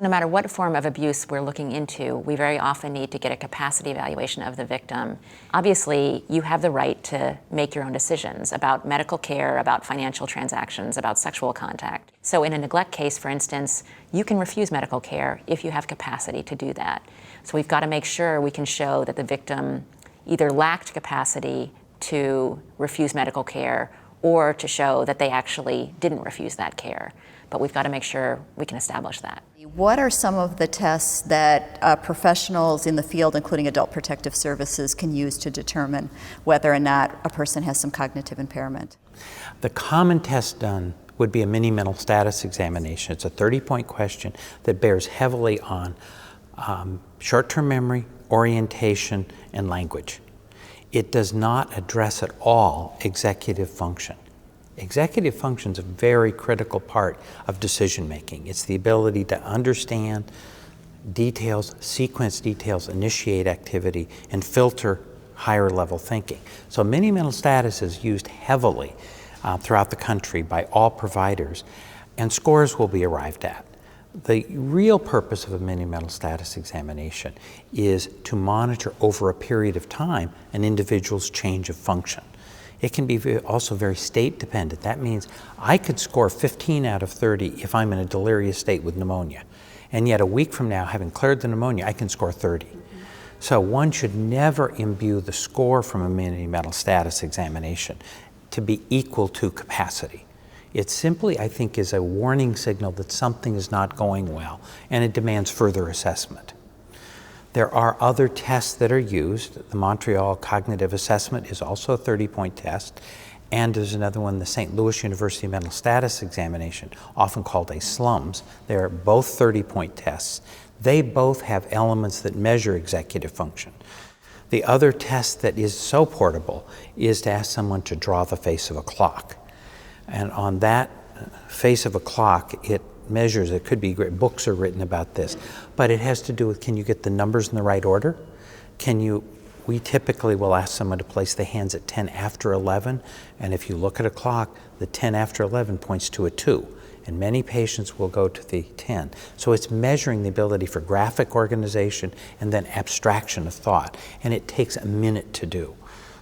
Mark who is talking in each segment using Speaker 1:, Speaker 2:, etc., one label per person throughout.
Speaker 1: No matter what form of abuse we're looking into, we very often need to get a capacity evaluation of the victim. Obviously, you have the right to make your own decisions about medical care, about financial transactions, about sexual contact. So in a neglect case, for instance, you can refuse medical care if you have capacity to do that. So we've got to make sure we can show that the victim either lacked capacity to refuse medical care or to show that they actually didn't refuse that care. But we've got to make sure we can establish that.
Speaker 2: What are some of the tests that professionals in the field, including Adult Protective Services, can use to determine whether or not a person has some cognitive impairment?
Speaker 3: The common test done would be a mini mental status examination. It's a 30-point question that bears heavily on short-term memory, orientation, and language. It does not address at all executive function. Executive function is a very critical part of decision making. It's the ability to understand details, sequence details, initiate activity, and filter higher level thinking. So mini mental status is used heavily throughout the country by all providers, and scores will be arrived at. The real purpose of a mini mental status examination is to monitor over a period of time an individual's change of function. It can be also very state dependent. That means I could score 15 out of 30 if I'm in a delirious state with pneumonia. And yet a week from now, having cleared the pneumonia, I can score 30. So one should never imbue the score from a mini mental status examination to be equal to capacity. It simply, I think, is a warning signal that something is not going well, and it demands further assessment. There are other tests that are used. The Montreal Cognitive Assessment is also a 30-point test, and there's another one, the St. Louis University Mental Status Examination, often called a SLUMS. They're both 30-point tests. They both have elements that measure executive function. The other test that is so portable is to ask someone to draw the face of a clock. And on that face of a clock, it measures, it could be great, books are written about this, but it has to do with, can you get the numbers in the right order? We typically will ask someone to place the hands at 10 after 11, and if you look at a clock, the 10 after 11 points to a 2, and many patients will go to the 10. So it's measuring the ability for graphic organization and then abstraction of thought, and it takes a minute to do.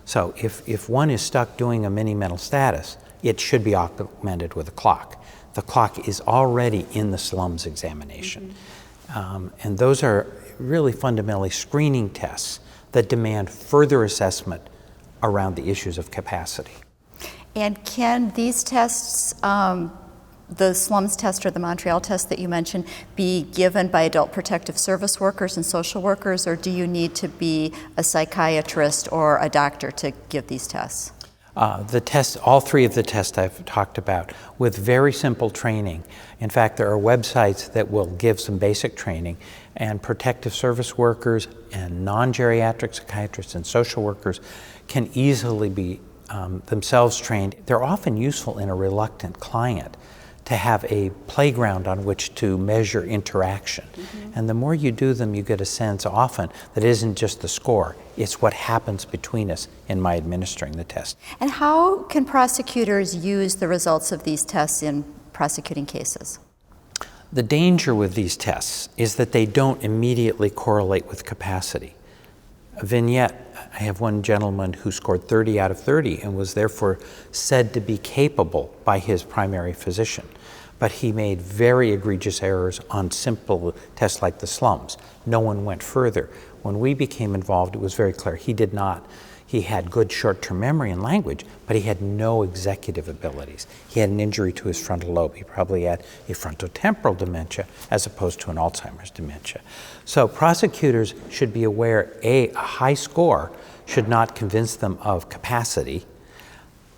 Speaker 3: So if one is stuck doing a mini mental status, it should be augmented with a clock. The clock is already in the SLUMS examination. And those are really fundamentally screening tests that demand further assessment around the issues of capacity.
Speaker 2: And can these tests, the SLUMS test or the Montreal test that you mentioned, be given by adult protective service workers and social workers, or do you need to be a psychiatrist or a doctor to give these tests?
Speaker 3: The tests, all three of the tests I've talked about, with very simple training. In fact, there are websites that will give some basic training, and protective service workers and non-geriatric psychiatrists and social workers can easily be themselves trained. They're often useful in a reluctant client to have a playground on which to measure interaction. And the more you do them, you get a sense often that it isn't just the score, it's what happens between us in my administering the test.
Speaker 2: And how can prosecutors use the results of these tests in prosecuting cases?
Speaker 3: The danger with these tests is that they don't immediately correlate with capacity. A vignette, I have one gentleman who scored 30 out of 30 and was therefore said to be capable by his primary physician. But he made very egregious errors on simple tests like the SLUMS. No one went further. When we became involved, it was very clear he did not. He had good short-term memory and language, but he had no executive abilities. He had an injury to his frontal lobe. He probably had a frontotemporal dementia as opposed to an Alzheimer's dementia. So prosecutors should be aware, a high score should not convince them of capacity.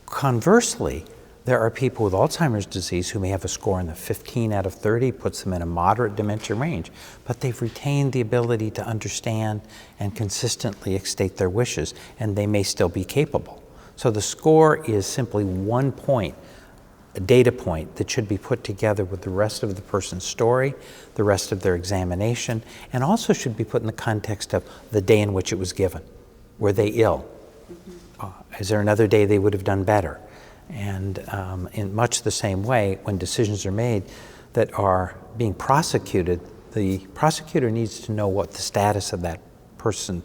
Speaker 3: Conversely, there are people with Alzheimer's disease who may have a score in the 15 out of 30, puts them in a moderate dementia range, but they've retained the ability to understand and consistently state their wishes, and they may still be capable. So the score is simply one point, a data point that should be put together with the rest of the person's story, the rest of their examination, and also should be put in the context of the day in which it was given. Were they ill? Is there another day they would have done better? And in much the same way, when decisions are made that are being prosecuted, the prosecutor needs to know what the status of that person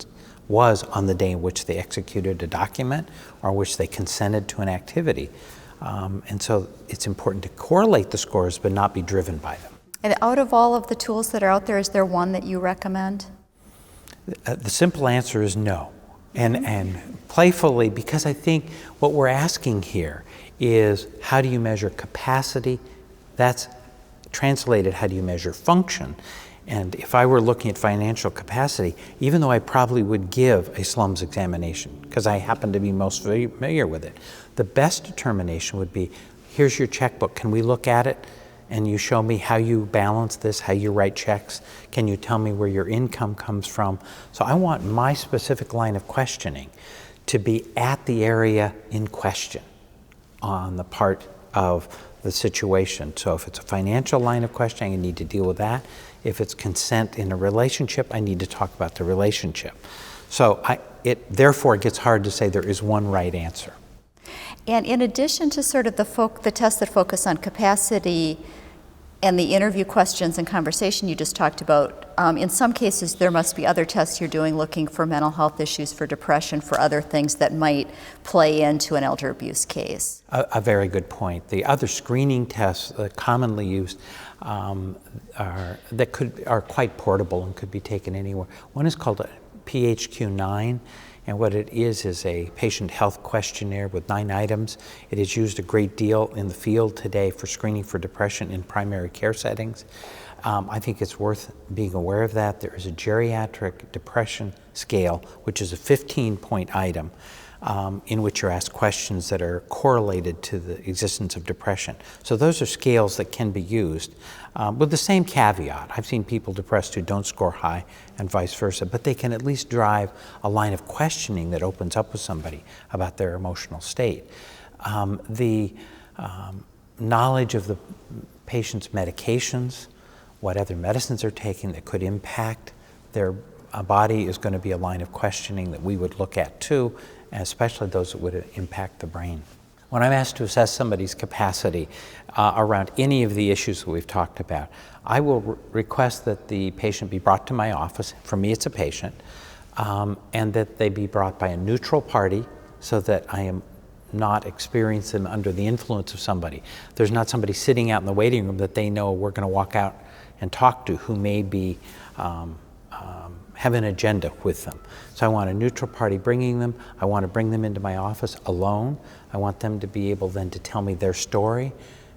Speaker 3: was on the day in which they executed a document or which they consented to an activity. And so it's important to correlate the scores but not be driven by them.
Speaker 2: And out of all of the tools that are out there, is there one that you recommend?
Speaker 3: The simple answer is no. And playfully, because I think what we're asking here is how do you measure capacity? That's translated, how do you measure function? And if I were looking at financial capacity, even though I probably would give a slums examination, because I happen to be most familiar with it, the best determination would be, here's your checkbook, can we look at it? And you show me how you balance this, how you write checks. Can you tell me where your income comes from? So I want my specific line of questioning to be at the area in question on the part of the situation. So if it's a financial line of questioning, I need to deal with that. If it's consent in a relationship, I need to talk about the relationship. So it therefore gets hard to say there is one right answer.
Speaker 2: And in addition to sort of the tests that focus on capacity and the interview questions and conversation you just talked about, in some cases there must be other tests you're doing looking for mental health issues, for depression, for other things that might play into an elder abuse case.
Speaker 3: A very good point. The other screening tests commonly used are quite portable and could be taken anywhere. One is called a PHQ-9. And what it is a patient health questionnaire with 9 items. It is used a great deal in the field today for screening for depression in primary care settings. I think it's worth being aware of that. There is a geriatric depression scale, which is a 15-point item in which you're asked questions that are correlated to the existence of depression. So those are scales that can be used with the same caveat. I've seen people depressed who don't score high and vice versa, but they can at least drive a line of questioning that opens up with somebody about their emotional state. The knowledge of the patient's medications, what other medicines are taking that could impact their body is going to be a line of questioning that we would look at too, especially those that would impact the brain. When I'm asked to assess somebody's capacity around any of the issues that we've talked about, I will request that the patient be brought to my office. For me, it's a patient, and that they be brought by a neutral party so that I am not experiencing them under the influence of somebody. There's not somebody sitting out in the waiting room that they know we're going to walk out and talk to who may be have an agenda with them. So I want a neutral party bringing them. I want to bring them into my office alone. I want them to be able then to tell me their story.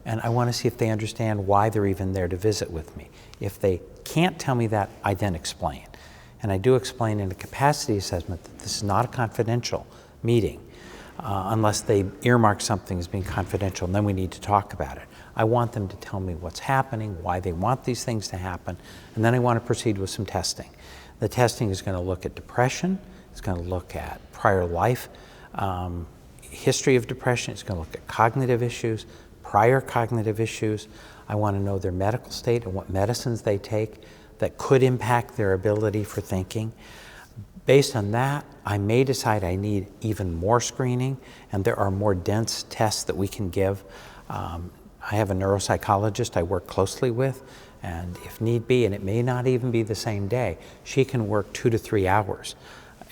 Speaker 3: And I want to see if they understand why they're even there to visit with me. If they can't tell me that, I then explain. And I do explain in a capacity assessment that this is not a confidential meeting unless they earmark something as being confidential, and then we need to talk about it. I want them to tell me what's happening, why they want these things to happen, and then I want to proceed with some testing. The testing is going to look at depression, it's going to look at prior life history of depression, it's going to look at cognitive issues, prior cognitive issues. I want to know their medical state and what medicines they take that could impact their ability for thinking. Based on that, I may decide I need even more screening, and there are more dense tests that we can give. I have a neuropsychologist I work closely with, and if need be, and it may not even be the same day, she can work 2 to 3 hours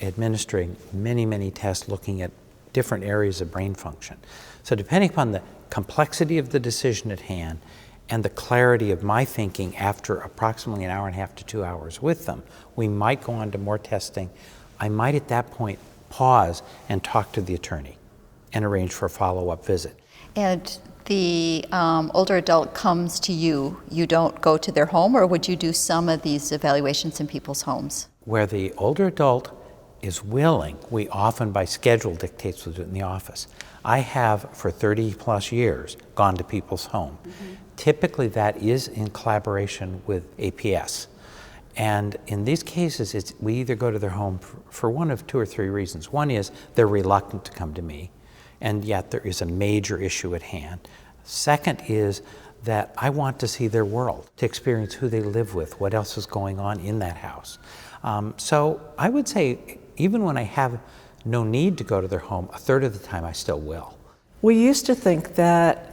Speaker 3: administering many, many tests looking at different areas of brain function. So depending upon the complexity of the decision at hand and the clarity of my thinking after approximately an hour and a half to 2 hours with them, we might go on to more testing. I might at that point pause and talk to the attorney and arrange for a follow-up visit.
Speaker 2: And the older adult comes to you, you don't go to their home, or would you do some of these evaluations in people's homes?
Speaker 3: Where the older adult is willing, we often by schedule dictates we'll do it in the office. I have for 30 plus years gone to people's home. Mm-hmm. Typically that is in collaboration with APS. And in these cases, we either go to their home for one of 2 or 3 reasons. One is they're reluctant to come to me, and yet there is a major issue at hand. Second is that I want to see their world, to experience who they live with, what else is going on in that house. So I would say even when I have no need to go to their home, a third of the time I still will.
Speaker 4: We used to think that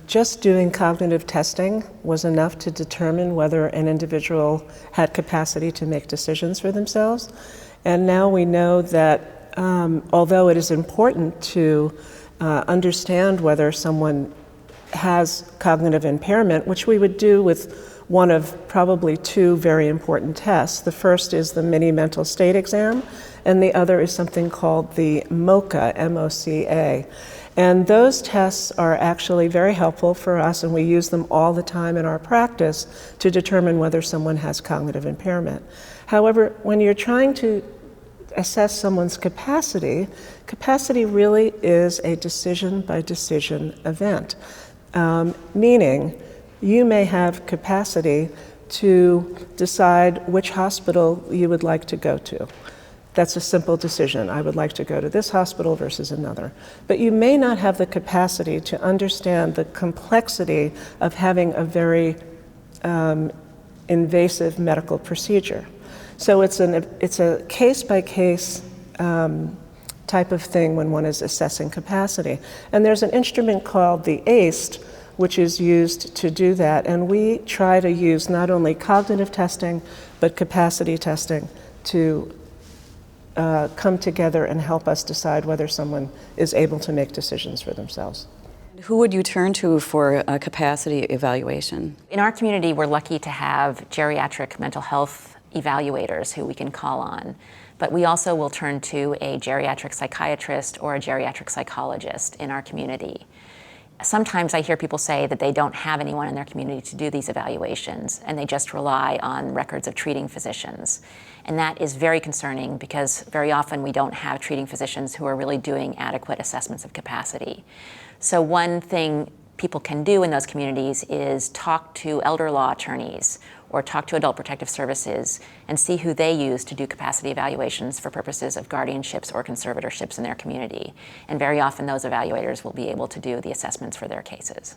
Speaker 4: just doing cognitive testing was enough to determine whether an individual had capacity to make decisions for themselves. And now we know that although it is important to understand whether someone has cognitive impairment, which we would do with one of probably two very important tests. The first is the mini mental state exam, and the other is something called the MOCA, M-O-C-A. And those tests are actually very helpful for us, and we use them all the time in our practice to determine whether someone has cognitive impairment. However, when you're trying to assess someone's capacity, capacity really is a decision-by-decision event, meaning you may have capacity to decide which hospital you would like to go to. That's a simple decision. I would like to go to this hospital versus another. But you may not have the capacity to understand the complexity of having a very invasive medical procedure. So it's a case-by-case type of thing when one is assessing capacity. And there's an instrument called the ACE, which is used to do that. And we try to use not only cognitive testing, but capacity testing to come together and help us decide whether someone is able to make decisions for themselves.
Speaker 5: Who would you turn to for a capacity evaluation?
Speaker 1: In our community, we're lucky to have geriatric mental health evaluators who we can call on. But we also will turn to a geriatric psychiatrist or a geriatric psychologist in our community. Sometimes I hear people say that they don't have anyone in their community to do these evaluations, and they just rely on records of treating physicians. And that is very concerning because very often we don't have treating physicians who are really doing adequate assessments of capacity. So one thing people can do in those communities is talk to elder law attorneys or talk to Adult Protective Services and see who they use to do capacity evaluations for purposes of guardianships or conservatorships in their community. And very often those evaluators will be able to do the assessments for their cases.